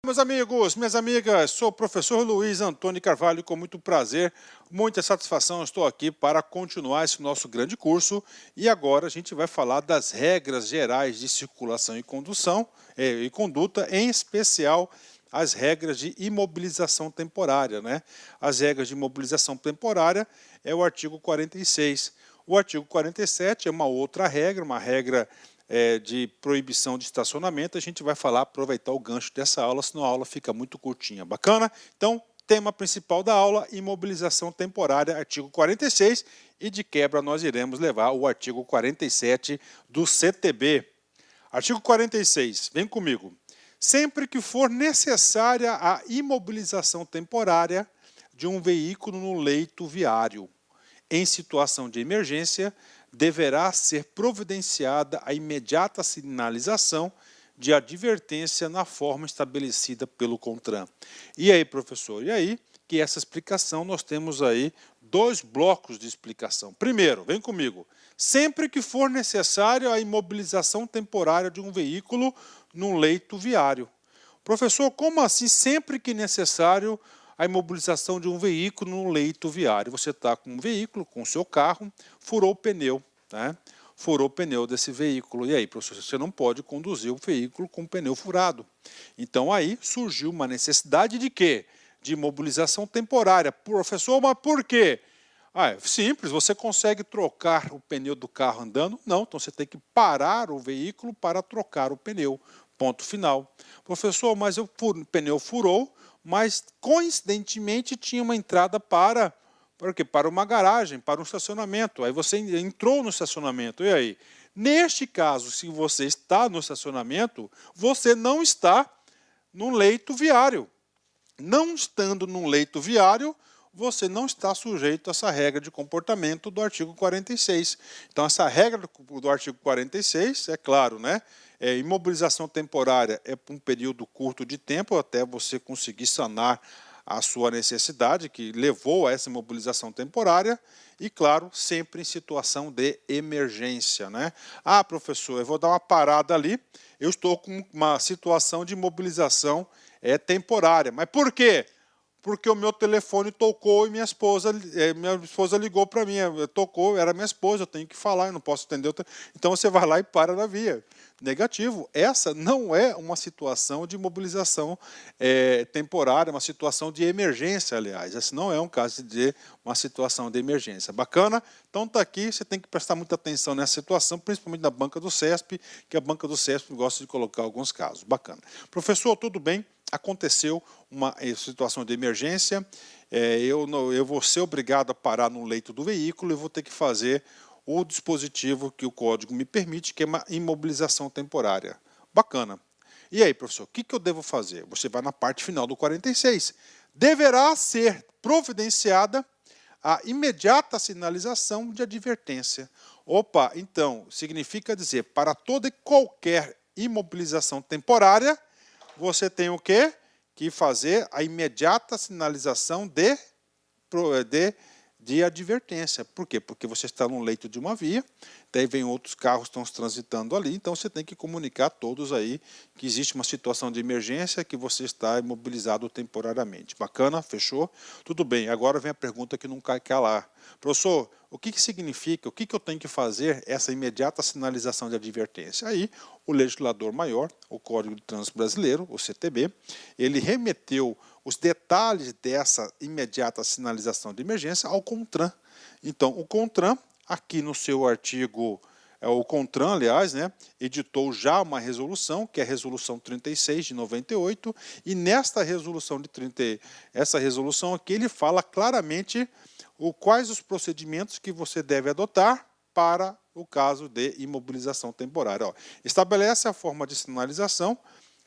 Meus amigos, minhas amigas, sou o professor Luiz Antônio Carvalho, com muito prazer, muita satisfação, estou aqui para continuar esse nosso grande curso e agora a gente vai falar das regras gerais de circulação e condução e conduta, em especial as regras de imobilização temporária, né? As regras de imobilização temporária é o artigo 46. O artigo 47 é uma outra regra, uma regra de proibição de estacionamento. A gente vai falar, aproveitar o gancho dessa aula, senão a aula fica muito curtinha. Bacana? Então, tema principal da aula, imobilização temporária, artigo 46, e de quebra nós iremos levar o artigo 47 do CTB. Artigo 46, vem comigo. Sempre que for necessária a imobilização temporária de um veículo no leito viário, em situação de emergência, deverá ser providenciada a imediata sinalização de advertência na forma estabelecida pelo CONTRAN. E aí, professor, e aí que essa explicação nós temos aí dois blocos de explicação. Primeiro, vem comigo, sempre que for necessário a imobilização temporária de um veículo num leito viário. Professor, como assim sempre que necessário a imobilização de um veículo no leito viário? Você está com um veículo, com o seu carro, furou o pneu, né? Furou o pneu desse veículo. E aí, professor, você não pode conduzir o veículo com o pneu furado. Então aí surgiu uma necessidade de quê? De imobilização temporária. Professor, mas por quê? É simples, você consegue trocar o pneu do carro andando? Não, então você tem que parar o veículo para trocar o pneu. Ponto final. Professor, mas o pneu furou, mas coincidentemente tinha uma entrada para quê? Para uma garagem, para um estacionamento. Aí você entrou no estacionamento, e aí? Neste caso, se você está no estacionamento, você não está no leito viário. Não estando num leito viário, você não está sujeito a essa regra de comportamento do artigo 46. Então, essa regra do artigo 46, é claro, né? Imobilização temporária é por um período curto de tempo, até você conseguir sanar a sua necessidade, que levou a essa imobilização temporária, e, claro, sempre em situação de emergência, né? Ah, professor, eu vou dar uma parada ali, eu estou com uma situação de imobilização temporária. Mas por quê? Porque o meu telefone tocou e minha esposa ligou para mim, tocou, era minha esposa, eu tenho que falar, eu não posso atender. Então você vai lá e para na via. Negativo, essa não é uma situação de mobilização temporária, uma situação de emergência, aliás. Esse não é um caso de uma situação de emergência. Bacana? Então está aqui, você tem que prestar muita atenção nessa situação, principalmente na banca do CESP, que a banca do CESP gosta de colocar alguns casos. Bacana. Professor, tudo bem? Aconteceu uma situação de emergência, eu vou ser obrigado a parar no leito do veículo e vou ter que fazer o dispositivo que o código me permite, que é uma imobilização temporária. Bacana. E aí, professor, o que eu devo fazer? Você vai na parte final do 46. Deverá ser providenciada a imediata sinalização de advertência. Opa, então, significa dizer, para toda e qualquer imobilização temporária, você tem o quê? Que fazer a imediata sinalização de advertência. Por quê? Porque você está no leito de uma via, daí vem outros carros que estão transitando ali, então você tem que comunicar a todos aí que existe uma situação de emergência, que você está imobilizado temporariamente. Bacana? Fechou? Tudo bem, agora vem a pergunta que não quer calar. Professor, o que significa, o que eu tenho que fazer essa imediata sinalização de advertência? Aí, o legislador maior, o Código de Trânsito Brasileiro, o CTB, ele remeteu os detalhes dessa imediata sinalização de emergência ao CONTRAN. Então, o CONTRAN, aqui no seu artigo, o CONTRAN, aliás, né, editou já uma resolução, que é a Resolução 36 de 98, e nesta resolução essa resolução aqui, ele fala claramente quais os procedimentos que você deve adotar para o caso de imobilização temporária. Ó, estabelece a forma de sinalização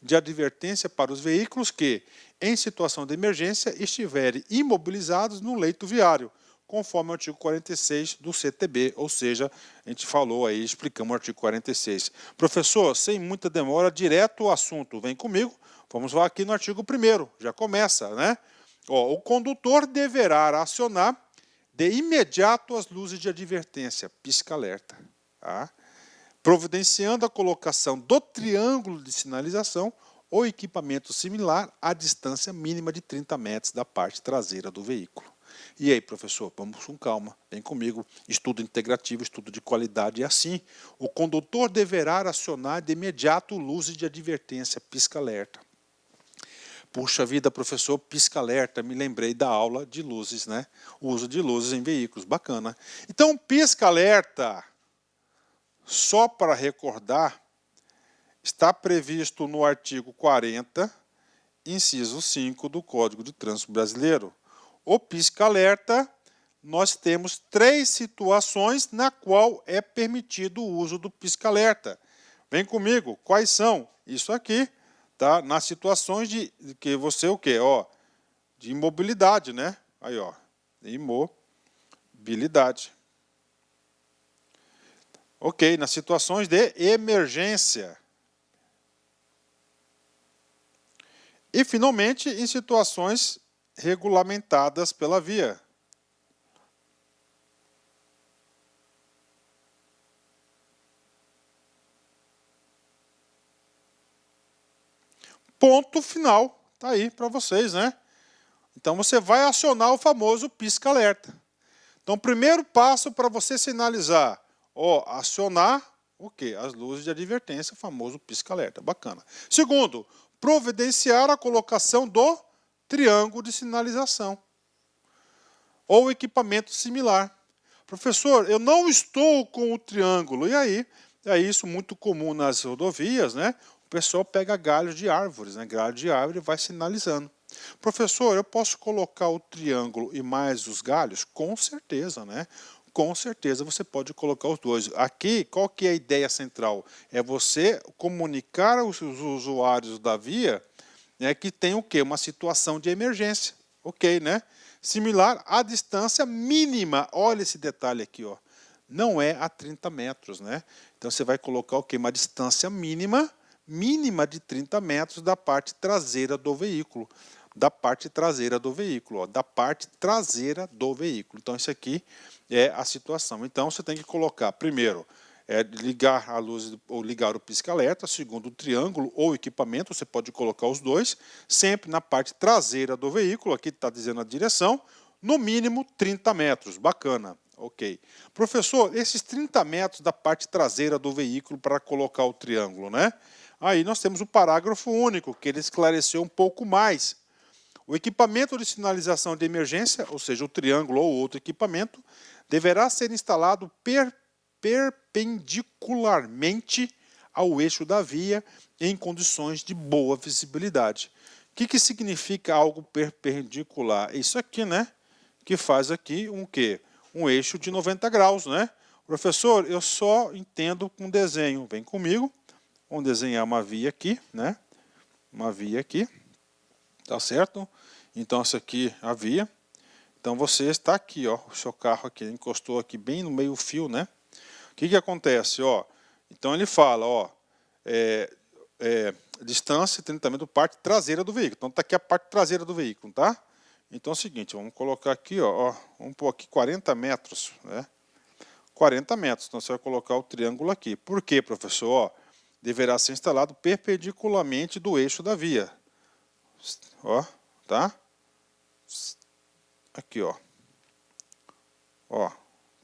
de advertência para os veículos que, em situação de emergência, estiverem imobilizados no leito viário, conforme o artigo 46 do CTB, ou seja, a gente falou aí, explicamos o artigo 46. Professor, sem muita demora, direto ao assunto, vem comigo, vamos lá aqui no artigo 1º, já começa, né? Ó, o condutor deverá acionar de imediato as luzes de advertência, pisca-alerta, tá? Providenciando a colocação do triângulo de sinalização ou equipamento similar à distância mínima de 30 metros da parte traseira do veículo. E aí, professor, vamos com calma, vem comigo. Estudo integrativo, estudo de qualidade é assim. O condutor deverá acionar de imediato luzes de advertência, pisca-alerta. Puxa vida, professor, pisca-alerta, me lembrei da aula de luzes, né? O uso de luzes em veículos, bacana. Então, pisca-alerta, só para recordar, está previsto no artigo 40, inciso 5 do Código de Trânsito Brasileiro. O pisca-alerta, nós temos 3 situações na qual é permitido o uso do pisca-alerta. Vem comigo, quais são? Isso aqui, tá? Nas situações de que você o quê? Ó, de imobilidade, né? Aí, ó, imobilidade. Ok, nas situações de emergência. E, finalmente, em situações regulamentadas pela via. Ponto final. Está aí para vocês, né? Então, você vai acionar o famoso pisca-alerta. Então, primeiro passo para você sinalizar, ó, acionar o quê? As luzes de advertência, o famoso pisca-alerta. Bacana. Segundo, providenciar a colocação do triângulo de sinalização ou equipamento similar. Professor, eu não estou com o triângulo. E aí? É isso muito comum nas rodovias, né? O pessoal pega galhos de árvores, né? Galho de árvore e vai sinalizando. Professor, eu posso colocar o triângulo e mais os galhos? Com certeza, né? Com certeza você pode colocar os dois. Aqui, qual que é a ideia central? É você comunicar aos usuários da via, né, que tem o quê? Uma situação de emergência. Ok, né? Similar à distância mínima. Olha esse detalhe aqui, ó. Não é a 30 metros, né? Então você vai colocar o quê? Uma distância mínima de 30 metros da parte traseira do veículo. Da parte traseira do veículo, ó, da parte traseira do veículo. Então, isso aqui é a situação. Então, você tem que colocar, primeiro, ligar a luz ou ligar o pisca-alerta, segundo, o triângulo ou equipamento, você pode colocar os dois, sempre na parte traseira do veículo, aqui está dizendo a direção, no mínimo 30 metros. Bacana, ok. Professor, esses 30 metros da parte traseira do veículo para colocar o triângulo, né? Aí nós temos o parágrafo único, que ele esclareceu um pouco mais. O equipamento de sinalização de emergência, ou seja, o triângulo ou outro equipamento, deverá ser instalado perpendicularmente ao eixo da via em condições de boa visibilidade. O que significa algo perpendicular? Isso aqui, né? Que faz aqui um quê? Um eixo de 90 graus, né? Professor, eu só entendo com desenho. Vem comigo. Vamos desenhar uma via aqui, né? Uma via aqui. Tá certo? Então, essa aqui é a via. Então, você está aqui, ó, o seu carro aqui, encostou aqui bem no meio fio, né? O que acontece, ó? Então, ele fala, ó, distância, 30 metros, parte traseira do veículo. Então, está aqui a parte traseira do veículo, tá? Então, é o seguinte, vamos colocar aqui, ó, vamos pôr aqui 40 metros, né? 40 metros, então você vai colocar o triângulo aqui. Por quê, professor? Ó, deverá ser instalado perpendicularmente do eixo da via. Ó, tá? Aqui, ó. Ó,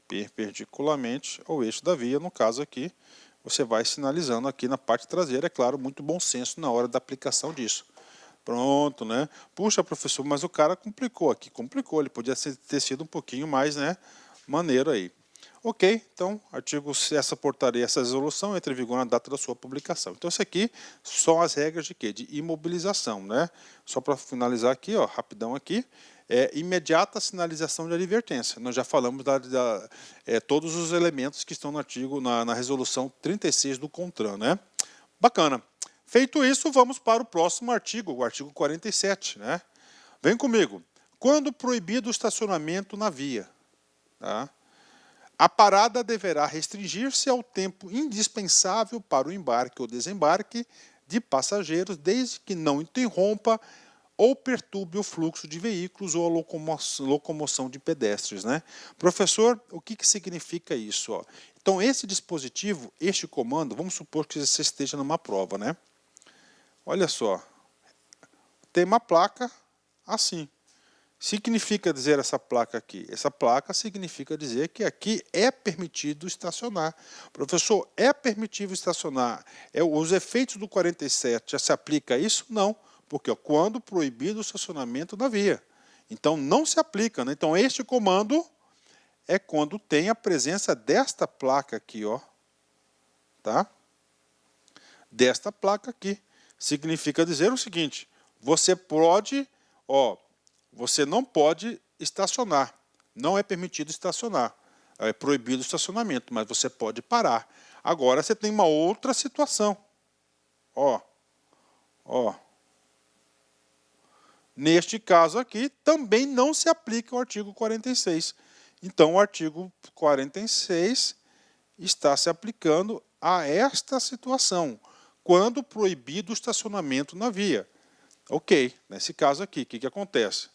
perpendicularmente ao eixo da via, no caso aqui, você vai sinalizando aqui na parte traseira, é claro, muito bom senso na hora da aplicação disso. Pronto, né? Puxa, professor, mas o cara complicou aqui, complicou, ele podia ter sido um pouquinho mais, né, maneiro aí. Ok, então, essa portaria, essa resolução entra em vigor na data da sua publicação. Então, isso aqui são as regras de quê? De imobilização, né? Só para finalizar aqui, ó, rapidão aqui, imediata sinalização de advertência. Nós já falamos todos os elementos que estão no artigo, na resolução 36 do CONTRAN, né? Bacana. Feito isso, vamos para o próximo artigo, o artigo 47, né? Vem comigo. Quando proibido o estacionamento na via, tá? A parada deverá restringir-se ao tempo indispensável para o embarque ou desembarque de passageiros, desde que não interrompa ou perturbe o fluxo de veículos ou a locomoção de pedestres, né? Professor, o que significa isso? Ó? Então, esse dispositivo, este comando, vamos supor que você esteja numa prova, né? Olha só, tem uma placa assim. Significa dizer essa placa aqui? Essa placa significa dizer que aqui é permitido estacionar. Professor, é permitido estacionar? Os efeitos do 47 já se aplica a isso? Não, porque quando proibido o estacionamento na via. Então não se aplica, né? Então este comando é quando tem a presença desta placa aqui, ó. Tá? Desta placa aqui. Significa dizer o seguinte, você pode, ó, você não pode estacionar, não é permitido estacionar, é proibido o estacionamento, mas você pode parar. Agora você tem uma outra situação, ó. Neste caso aqui, também não se aplica o artigo 46. Então, o artigo 46 está se aplicando a esta situação, quando proibido o estacionamento na via. Ok, nesse caso aqui, o que acontece?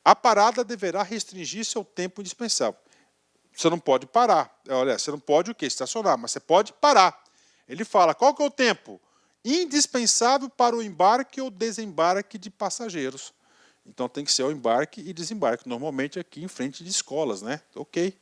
A parada deverá restringir-se ao tempo indispensável. Você não pode parar. Olha, você não pode o quê? Estacionar, mas você pode parar. Ele fala, qual que é o tempo? Indispensável para o embarque ou desembarque de passageiros. Então tem que ser o embarque e desembarque, normalmente aqui em frente de escolas, né? Ok.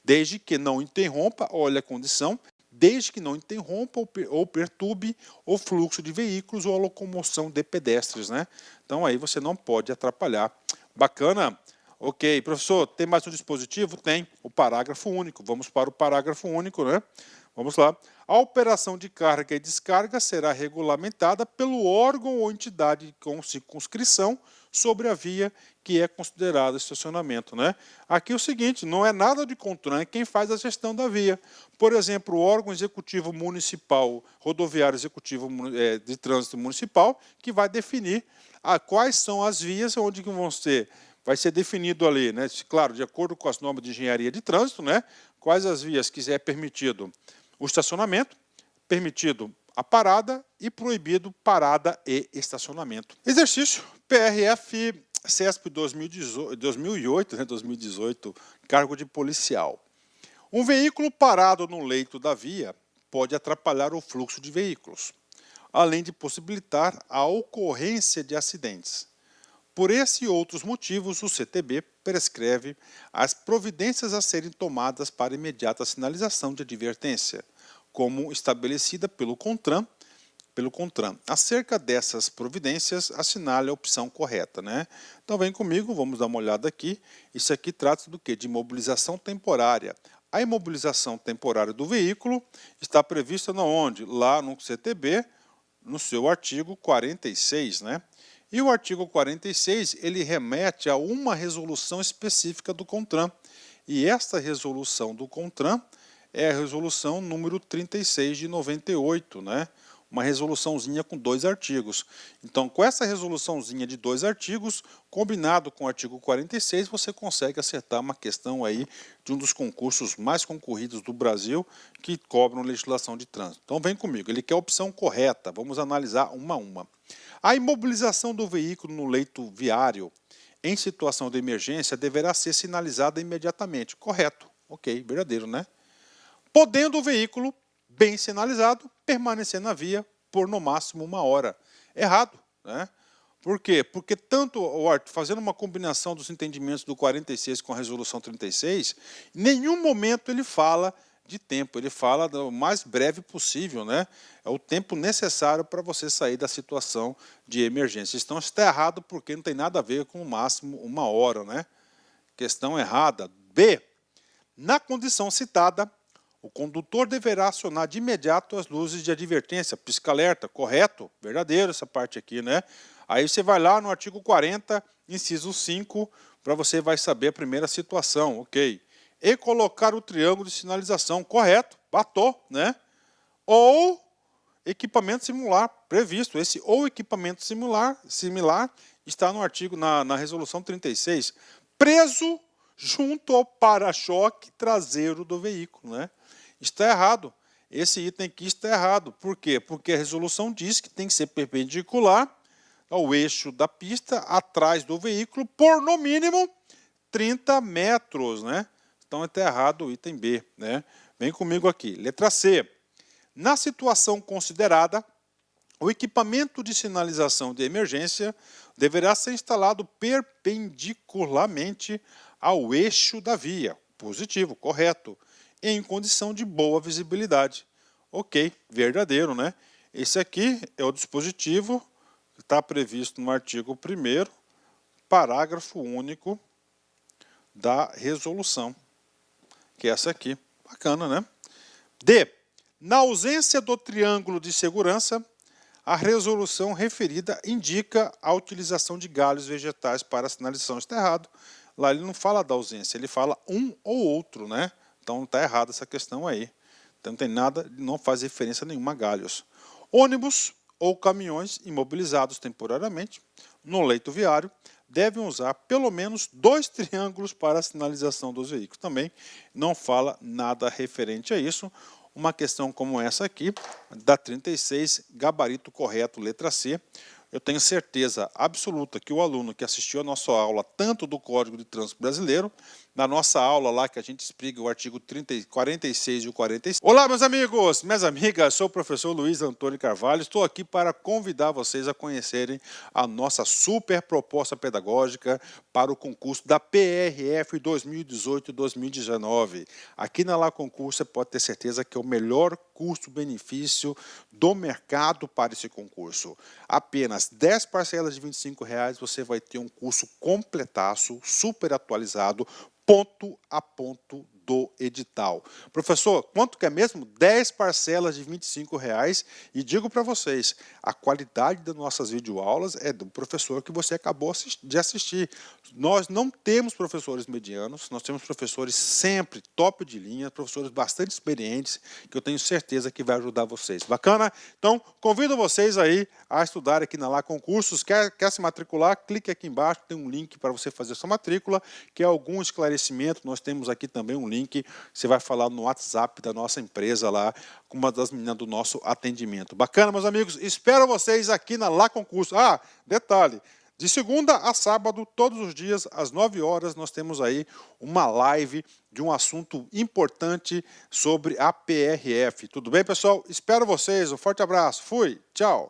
Desde que não interrompa, olha a condição, desde que não interrompa ou perturbe o fluxo de veículos ou a locomoção de pedestres, né? Então aí você não pode atrapalhar. Bacana? Ok, professor, tem mais um dispositivo? Tem, o parágrafo único. Vamos para o parágrafo único, né? Vamos lá. A operação de carga e descarga será regulamentada pelo órgão ou entidade com circunscrição sobre a via que é considerada estacionamento, né? Aqui é o seguinte, não é nada de CONTRAN, é quem faz a gestão da via. Por exemplo, o órgão executivo municipal, rodoviário executivo de trânsito municipal, que vai definir quais são as vias onde vão ser, vai ser definido ali, né? Claro, de acordo com as normas de engenharia de trânsito, né? Quais as vias que é permitido o estacionamento, permitido a parada e proibido parada e estacionamento. Exercício PRF CESP 2008, né, 2018, cargo de policial. Um veículo parado no leito da via pode atrapalhar o fluxo de veículos, além de possibilitar a ocorrência de acidentes. Por esse e outros motivos, o CTB prescreve as providências a serem tomadas para imediata sinalização de advertência, como estabelecida pelo CONTRAN. Acerca dessas providências, assinale a opção correta, né? Então vem comigo, vamos dar uma olhada aqui. Isso aqui trata do quê? De imobilização temporária. A imobilização temporária do veículo está prevista onde? Lá no CTB, no seu artigo 46, né? E o artigo 46, ele remete a uma resolução específica do CONTRAN. E esta resolução do CONTRAN é a resolução número 36 de 98, né? Uma resoluçãozinha com 2 artigos. Então, com essa resoluçãozinha de 2 artigos, combinado com o artigo 46, você consegue acertar uma questão aí de um dos concursos mais concorridos do Brasil que cobram legislação de trânsito. Então, vem comigo, ele quer a opção correta, vamos analisar uma a uma. A imobilização do veículo no leito viário em situação de emergência deverá ser sinalizada imediatamente. Correto, ok, verdadeiro, né? Podendo o veículo, bem sinalizado, permanecer na via por no máximo 1 hora. Errado, né? Por quê? Porque tanto, fazendo uma combinação dos entendimentos do 46 com a resolução 36, em nenhum momento ele fala de tempo, ele fala do mais breve possível, né? É o tempo necessário para você sair da situação de emergência. Então está errado porque não tem nada a ver com o máximo 1 hora, né? Questão errada. B. Na condição citada, o condutor deverá acionar de imediato as luzes de advertência, pisca-alerta, correto? Verdadeiro essa parte aqui, né? Aí você vai lá no artigo 40, inciso 5, para você vai saber a primeira situação, ok? E colocar o triângulo de sinalização, correto? Batou, né? Ou equipamento similar, previsto. Esse ou equipamento similar está no artigo, na resolução 36, preso junto ao para-choque traseiro do veículo, né? Está errado. Esse item aqui está errado. Por quê? Porque a resolução diz que tem que ser perpendicular ao eixo da pista, atrás do veículo, por no mínimo 30 metros, né? Então está errado o item B, né? Vem comigo aqui. Letra C. Na situação considerada, O equipamento de sinalização de emergência deverá ser instalado perpendicularmente ao eixo da via. Positivo, correto. Em condição de boa visibilidade. Ok, verdadeiro, né? Esse aqui é o dispositivo que está previsto no artigo 1º, parágrafo único da resolução, que é essa aqui. Bacana, né? D. Na ausência do triângulo de segurança, a resolução referida indica a utilização de galhos vegetais para a sinalização. Está errado. Lá ele não fala da ausência, ele fala um ou outro, né? Então está errada essa questão aí. Então não tem nada, não faz referência nenhuma a galhos. Ônibus ou caminhões imobilizados temporariamente no leito viário devem usar pelo menos 2 triângulos para a sinalização dos veículos. Também não fala nada referente a isso. Uma questão como essa aqui, da 36, gabarito correto, letra C. Eu tenho certeza absoluta que o aluno que assistiu a nossa aula, tanto do Código de Trânsito Brasileiro, na nossa aula lá que a gente explica o artigo 46 e o 46. Olá, meus amigos, minhas amigas, sou o professor Luiz Antônio Carvalho, estou aqui para convidar vocês a conhecerem a nossa super proposta pedagógica para o concurso da PRF 2018-2019. Aqui na Lá Concurso você pode ter certeza que é o melhor custo-benefício do mercado para esse concurso. Apenas 10 parcelas de R$ 25 você vai ter um curso completaço, super atualizado, ponto a ponto do edital. Professor, quanto que é mesmo? 10 parcelas de R$ 25 e digo para vocês, a qualidade das nossas videoaulas é do professor que você acabou de assistir. Nós não temos professores medianos, nós temos professores sempre top de linha, professores bastante experientes, que eu tenho certeza que vai ajudar vocês. Bacana? Então, convido vocês aí a estudar aqui na Lá Concursos. Quer se matricular? Clique aqui embaixo, tem um link para você fazer sua matrícula, que é algum esclarecimento. Nós temos aqui também um link, você vai falar no WhatsApp da nossa empresa lá, com uma das meninas do nosso atendimento. Bacana, meus amigos? Espero vocês aqui na Lá Concurso. Ah, detalhe, de segunda a sábado, todos os dias, às 9 horas, nós temos aí uma live de um assunto importante sobre a PRF. Tudo bem, pessoal? Espero vocês. Um forte abraço. Fui. Tchau.